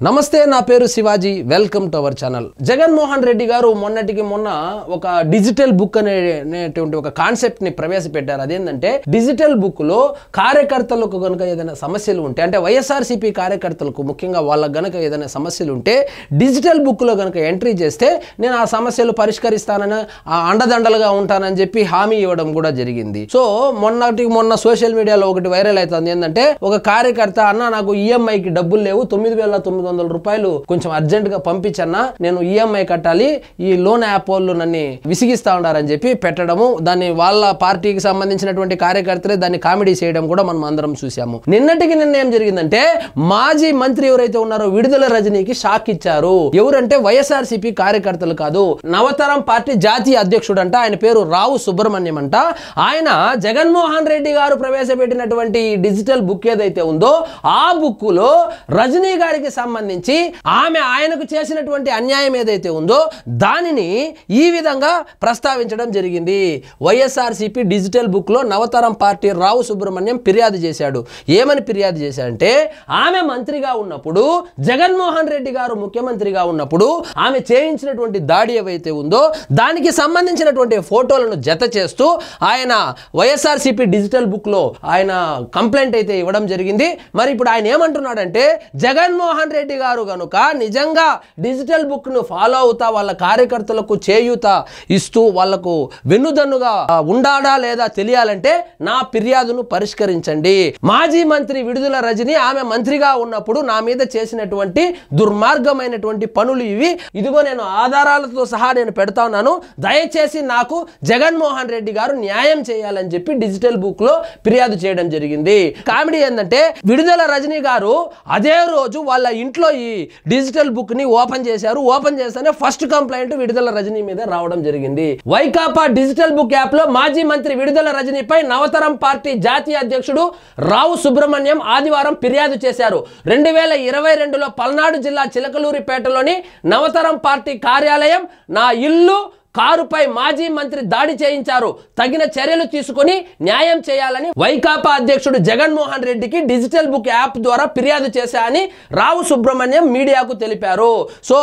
నమస్తే, నా పేరు Shivaji. Welcome to our channel. Jaganmohan Reddy గారు మొన్నటికి మొన్న ఒక డిజిటల్ బుక్ అనేటువంటి ఒక కాన్సెప్ట్ ని ప్రవేశపెట్టారు. అదేంటంటే డిజిటల్ బుక్ లో కార్యకర్తలకు గనుక ఏదైనా సమస్యలు ఉంటే, అంటే వైఎస్ఆర్సీపీ కార్యకర్తలకు ముఖ్యంగా వాళ్ళకు గనుక ఏదైనా సమస్యలు ఉంటే డిజిటల్ బుక్ లో గనుక ఎంట్రీ చేస్తే నేను ఆ సమస్యలు పరిష్కరిస్తానని, అండదండలుగా ఉంటానని చెప్పి హామీ ఇవ్వడం కూడా జరిగింది. సో మొన్న సోషల్ మీడియాలో ఒకటి వైరల్ అవుతుంది. ఏంటంటే ఒక కార్యకర్త, అన్న నాకు ఈఎంఐకి డబ్బులు లేవు, 9,900 రూపాయలు కొంచెం అర్జెంట్ గా పంపించన్నా, నేను ఈఎంఐ కట్టాలి, ఈ లోన్ యాప్ వాళ్ళు నన్ను విసిగిస్తా ఉండారని చెప్పి పెట్టడము, దాన్ని వాళ్ళ పార్టీకి సంబంధించినటువంటి కార్యకర్తలే దాన్ని కామెడీ చేయడం కూడా మనం అందరం చూసాము. నిన్న ఏం జరిగిందంటే మాజీ మంత్రి ఎవరైతే ఉన్నారో విడుదల రజనీకి షాక్ ఇచ్చారు. ఎవరంటే వైఎస్ఆర్సీపీ కార్యకర్తలు కాదు, నవతరం పార్టీ జాతీయ అధ్యక్షుడు అంట. ఆయన పేరు రావు సుబ్రహ్మణ్యం అంట. ఆయన జగన్మోహన్ రెడ్డి గారు ప్రవేశపెట్టినటువంటి డిజిటల్ బుక్ ఏదైతే ఉందో ఆ బుక్ లో రజనీ గారికి సంబంధించి ఆయనకు చేసినటువంటి అన్యాయం ఏదైతే ఉందో దానిని ఈ విధంగా ప్రస్తావించడం జరిగింది. వైఎస్ఆర్సీపీ డిజిటల్ బుక్ లో నవతరం పార్టీ రావు సుబ్రహ్మణ్యం ఫిర్యాదు చేశాడు. ఏమని ఫిర్యాదు చేశాడంటే, ఆమె మంత్రిగా ఉన్నప్పుడు, జగన్మోహన్ రెడ్డి గారు ముఖ్యమంత్రిగా ఉన్నప్పుడు ఆమె చేయించినటువంటి దాడి ఏవైతే ఉందో దానికి సంబంధించినటువంటి ఫోటోలను జత చేస్తూ ఆయన వైఎస్ఆర్సీపీ డిజిటల్ బుక్ లో ఆయన కంప్లైంట్ అయితే ఇవ్వడం జరిగింది. మరి ఇప్పుడు ఆయన ఏమంటున్నాడంటే, జగన్మోహన్ రెడ్డి గారు గనుక నిజంగా డిజిటల్ బుక్ ను ఫాలో అవుతా వాళ్ళ కార్యకర్తలకు చేయూత ఇస్తూ వాళ్లకు వెన్నుదన్నుగా ఉండాడా లేదా తెలియాలంటే నా ఫిర్యాదును పరిష్కరించండి. మాజీ మంత్రి విడుదల రజని ఆమె మంత్రిగా ఉన్నప్పుడు నా మీద చేసినటువంటి దుర్మార్గమైనటువంటి పనులు ఇవి, ఇదిగో నేను ఆధారాలతో సహా నేను పెడతా ఉన్నాను, దయచేసి నాకు జగన్మోహన్ రెడ్డి గారు న్యాయం చేయాలని చెప్పి డిజిటల్ బుక్ లో ఫిర్యాదు చేయడం జరిగింది. కామెడీ ఏంటంటే, విడుదల రజని గారు అదే రోజు వాళ్ళ ఇంట్లో ఈ డిజిటల్ బుక్ ని ఓపెన్ చేశారు. ఓపెన్ చేస్తేనే ఫస్ట్ కంప్లైంట్ విడుదల రజనీ మీద రావడం జరిగింది. వైకాపా డిజిటల్ బుక్ యాప్ లో మాజీ మంత్రి విడుదల రజనీపై నవతరం పార్టీ జాతీయ అధ్యక్షుడు రావు సుబ్రహ్మణ్యం ఆదివారం ఫిర్యాదు చేశారు. 2022లో పల్నాడు జిల్లా చిలకలూరిపేటలోని నవతరం పార్టీ కార్యాలయం, నా ఇల్లు, కారుపై మాజీ మంత్రి దాడి చేయించారు, తగిన చర్యలు తీసుకుని న్యాయం చేయాలని వైకాపా అధ్యక్షుడు జగన్మోహన్ రెడ్డికి డిజిటల్ బుక్ యాప్ ద్వారా ఫిర్యాదు చేశారని రావు సుబ్రహ్మణ్యం మీడియాకు తెలిపారు. సో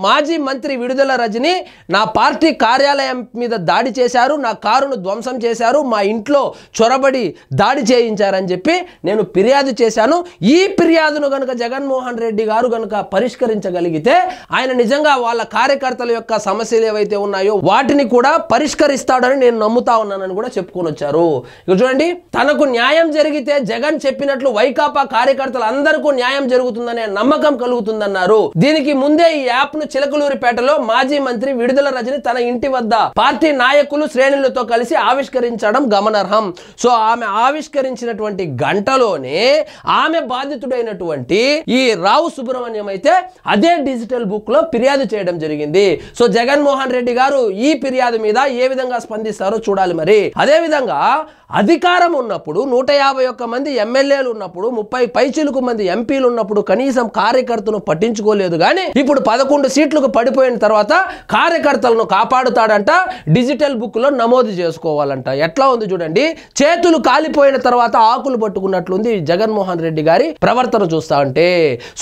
మాజీ మంత్రి విడుదల రజని నా పార్టీ కార్యాలయం మీద దాడి చేశారు, నా కారును ధ్వంసం చేశారు, మా ఇంట్లో చొరబడి దాడి చేయించారని చెప్పి నేను ఫిర్యాదు చేశాను. ఈ ఫిర్యాదును గనుక జగన్మోహన్ రెడ్డి గారు గనుక పరిష్కరించగలిగితే ఆయన నిజంగా వాళ్ళ కార్యకర్తల యొక్క సమస్యలు ఏవైతే ఉన్నాయో వాటిని కూడా పరిష్కరిస్తాడని నేను నమ్ముతా ఉన్నానని కూడా చెప్పుకొని వచ్చారు. ఇక చూడండి, తనకు న్యాయం జరిగితే జగన్ చెప్పినట్లు వైకాపా కార్యకర్తలు అందరికీ న్యాయం జరుగుతుందనే నమ్మకం కలుగుతుందన్నారు. దీనికి ముందే ఈ యాప్ ను చిలకలూరిపేటలో మాజీ మంత్రి విడుదల రజని తన ఇంటి వద్ద పార్టీ నాయకులు, శ్రేణులతో కలిసి ఆవిష్కరించడం గమనార్హం. సో ఆమె ఆవిష్కరించినటువంటి గంటలోనే ఆమె బాధితుడైనటువంటి ఈ రావు సుబ్రహ్మణ్యం అయితే అదే డిజిటల్ బుక్ లో ఫిర్యాదు చేయడం జరిగింది. సో జగన్మోహన్ రెడ్డి గారు ఈ ఫిర్యాదు మీద ఏ విధంగా స్పందిస్తారో చూడాలి. మరి అదే విధంగా అధికారం ఉన్నప్పుడు 151 మంది ఎమ్మెల్యేలు ఉన్నప్పుడు, 30 పైచిలుకు మంది ఎంపీలు ఉన్నప్పుడు కనీసం కార్యకర్తను పట్టించుకోలేదు. కానీ ఇప్పుడు 11 సీట్లకు పడిపోయిన తర్వాత కార్యకర్తలను కాపాడుతాడంట, డిజిటల్ బుక్ లో నమోదు చేసుకోవాలంట. ఎట్లా ఉంది చూడండి, చేతులు కాలిపోయిన తర్వాత ఆకులు పట్టుకున్నట్లుంది జగన్మోహన్ రెడ్డి గారి ప్రవర్తన చూస్తా ఉంటే.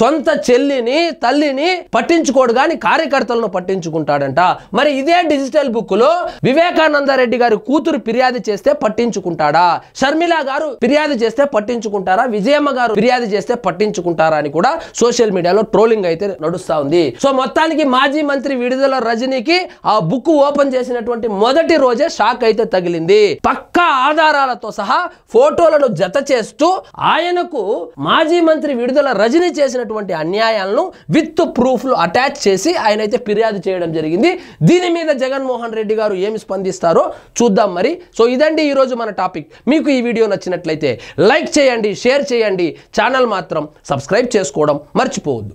సొంత చెల్లిని, తల్లిని పట్టించుకోడు కానీ కార్యకర్తలను పట్టించుకుంటాడంట. మరి ఇదే డిజిటల్ బుక్ లో వివేకానంద రెడ్డి గారి కూతురు ఫిర్యాదు చేస్తే పట్టించుకుంటాడా, షర్మిల గారు ఫిర్యాదు చేస్తే పట్టించుకుంటారా, విజయమ్మ గారు ఫిర్యాదు చేస్తే పట్టించుకుంటారా అని కూడా సోషల్ మీడియాలో ట్రోలింగ్ అయితే నడుస్తా ఉంది. సో మొత్తానికి మాజీ మంత్రి విడుదల రజనీకి ఆ బుక్ ఓపెన్ చేసినటువంటి మొదటి రోజే షాక్ అయితే తగిలింది. పక్కా ఆధారాలతో సహా ఫోటోలను జత చేస్తూ ఆయనకు మాజీ మంత్రి విడుదల రజనీ చేసినటువంటి అన్యాయాలను విత్ ప్రూఫ్లు అటాచ్ చేసి ఆయన అయితే ఫిర్యాదు చేయడం జరిగింది. దీని మీద జగన్మోహన్ రెడ్డి గారు ఏమి స్పందిస్తారో చూద్దాం మరి. సో ఇదండి ఈరోజు మన టాపిక్. మీకు ఈ వీడియో నచ్చినట్లయితే లైక్ చేయండి, షేర్ చేయండి, ఛానల్ మాత్రం సబ్స్క్రైబ్ చేసుకోవడం మర్చిపోవద్దు.